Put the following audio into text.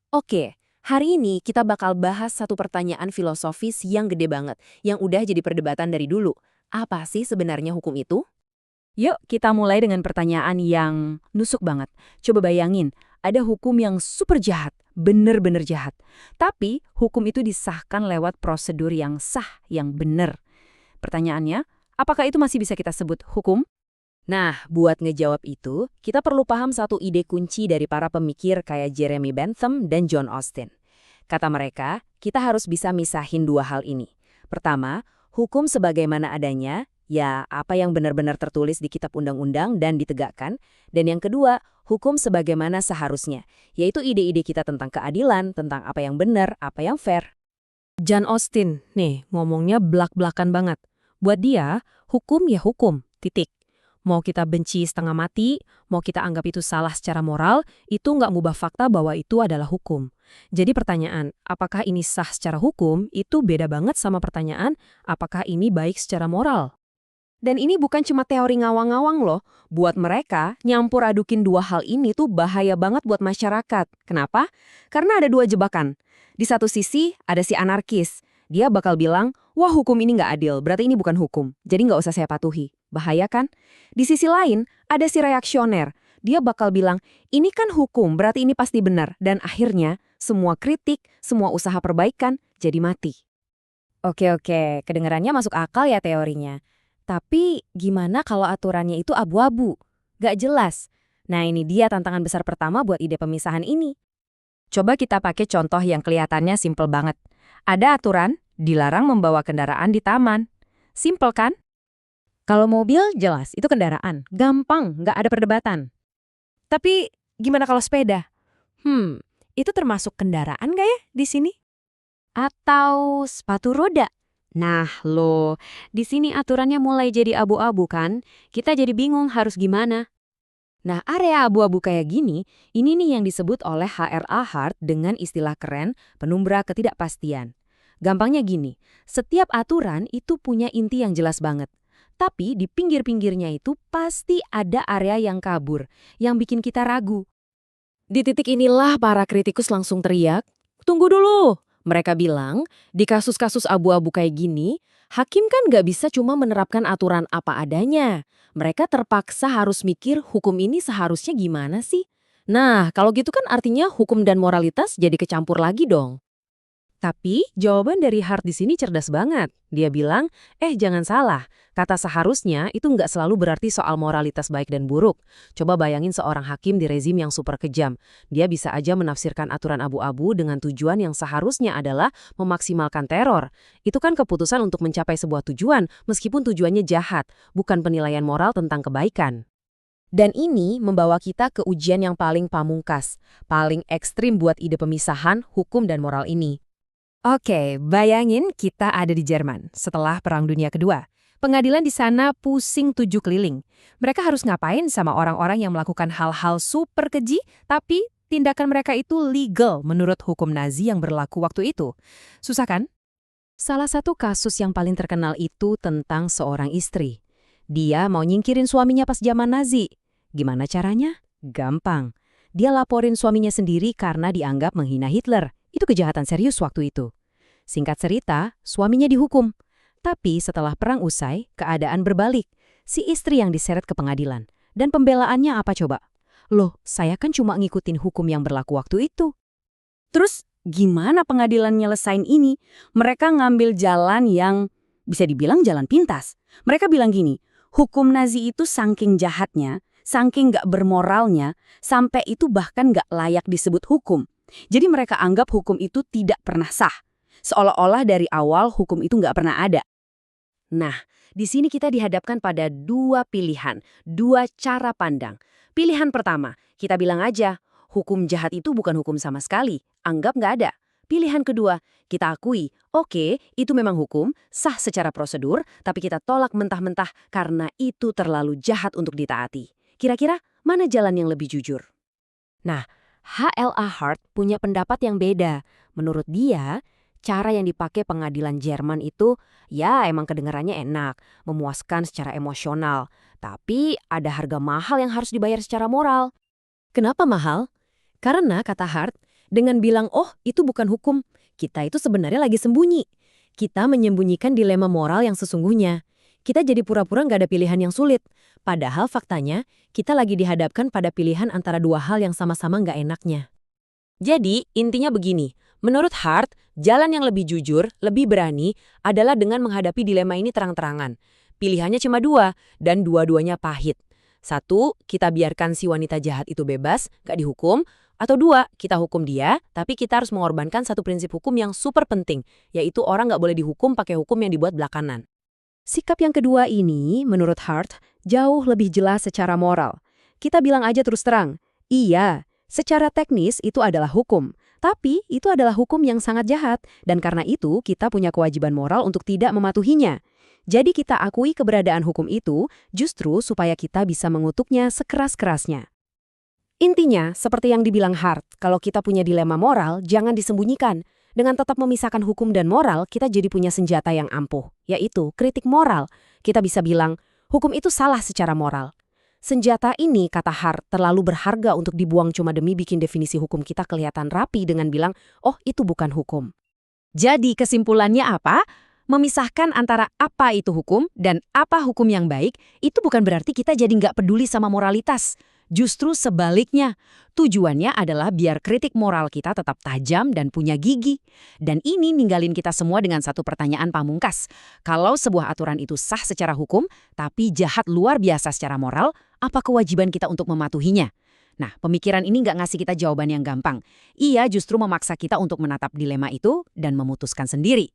Oke, hari ini kita bakal bahas satu pertanyaan filosofis yang gede banget, yang udah jadi perdebatan dari dulu. Apa sih sebenarnya hukum itu? Yuk, kita mulai dengan pertanyaan yang nusuk banget. Coba bayangin, ada hukum yang super jahat, bener-bener jahat. Tapi, hukum itu disahkan lewat prosedur yang sah, yang bener. Pertanyaannya, apakah itu masih bisa kita sebut hukum? Nah, buat ngejawab itu, kita perlu paham satu ide kunci dari para pemikir kayak Jeremy Bentham dan John Austin. Kata mereka, kita harus bisa misahin dua hal ini. Pertama, hukum sebagaimana adanya, ya apa yang benar-benar tertulis di kitab undang-undang dan ditegakkan. Dan yang kedua, hukum sebagaimana seharusnya, yaitu ide-ide kita tentang keadilan, tentang apa yang benar, apa yang fair. John Austin, nih, ngomongnya blak-blakan banget. Buat dia, hukum ya hukum, titik. Mau kita benci setengah mati, mau kita anggap itu salah secara moral, itu nggak mubah fakta bahwa itu adalah hukum. Jadi pertanyaan, apakah ini sah secara hukum, itu beda banget sama pertanyaan, apakah ini baik secara moral? Dan ini bukan cuma teori ngawang-ngawang loh. Buat mereka, nyampur adukin dua hal ini tuh bahaya banget buat masyarakat. Kenapa? Karena ada dua jebakan. Di satu sisi, ada si anarkis. Dia bakal bilang, wah hukum ini nggak adil, berarti ini bukan hukum. Jadi nggak usah saya patuhi. Bahaya kan? Di sisi lain, ada si reaksioner. Dia bakal bilang, ini kan hukum, berarti ini pasti benar. Dan akhirnya, semua kritik, semua usaha perbaikan, jadi mati. Oke, kedengarannya masuk akal ya teorinya. Tapi gimana kalau aturannya itu abu-abu? Gak jelas. Nah ini dia tantangan besar pertama buat ide pemisahan ini. Coba kita pakai contoh yang kelihatannya simpel banget. Ada aturan, dilarang membawa kendaraan di taman. Simpel kan? Kalau mobil jelas, itu kendaraan. Gampang, nggak ada perdebatan. Tapi gimana kalau sepeda? Itu termasuk kendaraan nggak ya di sini? Atau sepatu roda? Nah, loh, di sini aturannya mulai jadi abu-abu kan? Kita jadi bingung harus gimana. Nah, area abu-abu kayak gini, ini nih yang disebut oleh H.R.A. Hart dengan istilah keren penumbra ketidakpastian. Gampangnya gini, setiap aturan itu punya inti yang jelas banget. Tapi di pinggir-pinggirnya itu pasti ada area yang kabur, yang bikin kita ragu. Di titik inilah para kritikus langsung teriak, tunggu dulu! Mereka bilang, di kasus-kasus abu-abu kayak gini, hakim kan nggak bisa cuma menerapkan aturan apa adanya. Mereka terpaksa harus mikir hukum ini seharusnya gimana sih? Nah, kalau gitu kan artinya hukum dan moralitas jadi kecampur lagi dong. Tapi jawaban dari Hart di sini cerdas banget. Dia bilang, jangan salah, kata seharusnya itu nggak selalu berarti soal moralitas baik dan buruk. Coba bayangin seorang hakim di rezim yang super kejam. Dia bisa aja menafsirkan aturan abu-abu dengan tujuan yang seharusnya adalah memaksimalkan teror. Itu kan keputusan untuk mencapai sebuah tujuan, meskipun tujuannya jahat, bukan penilaian moral tentang kebaikan. Dan ini membawa kita ke ujian yang paling pamungkas, paling ekstrim buat ide pemisahan hukum dan moral ini. Oke, bayangin kita ada di Jerman setelah Perang Dunia Kedua. Pengadilan di sana pusing 7 keliling. Mereka harus ngapain sama orang-orang yang melakukan hal-hal super keji, tapi tindakan mereka itu legal menurut hukum Nazi yang berlaku waktu itu. Susah kan? Salah satu kasus yang paling terkenal itu tentang seorang istri. Dia mau nyingkirin suaminya pas zaman Nazi. Gimana caranya? Gampang. Dia laporin suaminya sendiri karena dianggap menghina Hitler. Itu kejahatan serius waktu itu. Singkat cerita, suaminya dihukum. Tapi setelah perang usai, keadaan berbalik. Si istri yang diseret ke pengadilan. Dan pembelaannya apa coba? Loh, saya kan cuma ngikutin hukum yang berlaku waktu itu. Terus gimana pengadilan nyelesain ini? Mereka ngambil jalan yang bisa dibilang jalan pintas. Mereka bilang gini, hukum Nazi itu saking jahatnya, saking gak bermoralnya, sampai itu bahkan gak layak disebut hukum. Jadi mereka anggap hukum itu tidak pernah sah. Seolah-olah dari awal hukum itu nggak pernah ada. Nah, di sini kita dihadapkan pada dua pilihan, dua cara pandang. Pilihan pertama, kita bilang aja, hukum jahat itu bukan hukum sama sekali, anggap nggak ada. Pilihan kedua, kita akui, oke, itu memang hukum, sah secara prosedur, tapi kita tolak mentah-mentah karena itu terlalu jahat untuk ditaati. Kira-kira mana jalan yang lebih jujur? Nah, H.L.A. Hart punya pendapat yang beda. Menurut dia, cara yang dipakai pengadilan Jerman itu ya emang kedengarannya enak, memuaskan secara emosional. Tapi ada harga mahal yang harus dibayar secara moral. Kenapa mahal? Karena, kata Hart, Dengan bilang, oh itu bukan hukum, kita itu sebenarnya lagi sembunyi. Kita menyembunyikan dilema moral yang sesungguhnya. Kita jadi pura-pura nggak ada pilihan yang sulit. Padahal faktanya, kita lagi dihadapkan pada pilihan antara dua hal yang sama-sama nggak enaknya. Jadi, intinya begini. Menurut Hart, jalan yang lebih jujur, lebih berani, adalah dengan menghadapi dilema ini terang-terangan. Pilihannya cuma dua, dan dua-duanya pahit. Satu, kita biarkan si wanita jahat itu bebas, gak dihukum. Atau dua, kita hukum dia, tapi kita harus mengorbankan satu prinsip hukum yang super penting, yaitu orang gak boleh dihukum pakai hukum yang dibuat belakangan. Sikap yang kedua ini, menurut Hart, jauh lebih jelas secara moral. Kita bilang aja terus terang, iya, secara teknis itu adalah hukum, tapi itu adalah hukum yang sangat jahat, dan karena itu kita punya kewajiban moral untuk tidak mematuhinya. Jadi kita akui keberadaan hukum itu justru supaya kita bisa mengutuknya sekeras-kerasnya. Intinya, seperti yang dibilang Hart, kalau kita punya dilema moral, jangan disembunyikan. Dengan tetap memisahkan hukum dan moral, kita jadi punya senjata yang ampuh, yaitu kritik moral. Kita bisa bilang, hukum itu salah secara moral. Senjata ini, kata Hart, terlalu berharga untuk dibuang cuma demi bikin definisi hukum kita kelihatan rapi dengan bilang, oh itu bukan hukum. Jadi kesimpulannya apa? Memisahkan antara apa itu hukum dan apa hukum yang baik, itu bukan berarti kita jadi nggak peduli sama moralitas. Justru sebaliknya, tujuannya adalah biar kritik moral kita tetap tajam dan punya gigi. Dan ini ninggalin kita semua dengan satu pertanyaan pamungkas. Kalau sebuah aturan itu sah secara hukum, tapi jahat luar biasa secara moral, apa kewajiban kita untuk mematuhinya? Nah, pemikiran ini nggak ngasih kita jawaban yang gampang. Ia justru memaksa kita untuk menatap dilema itu dan memutuskan sendiri.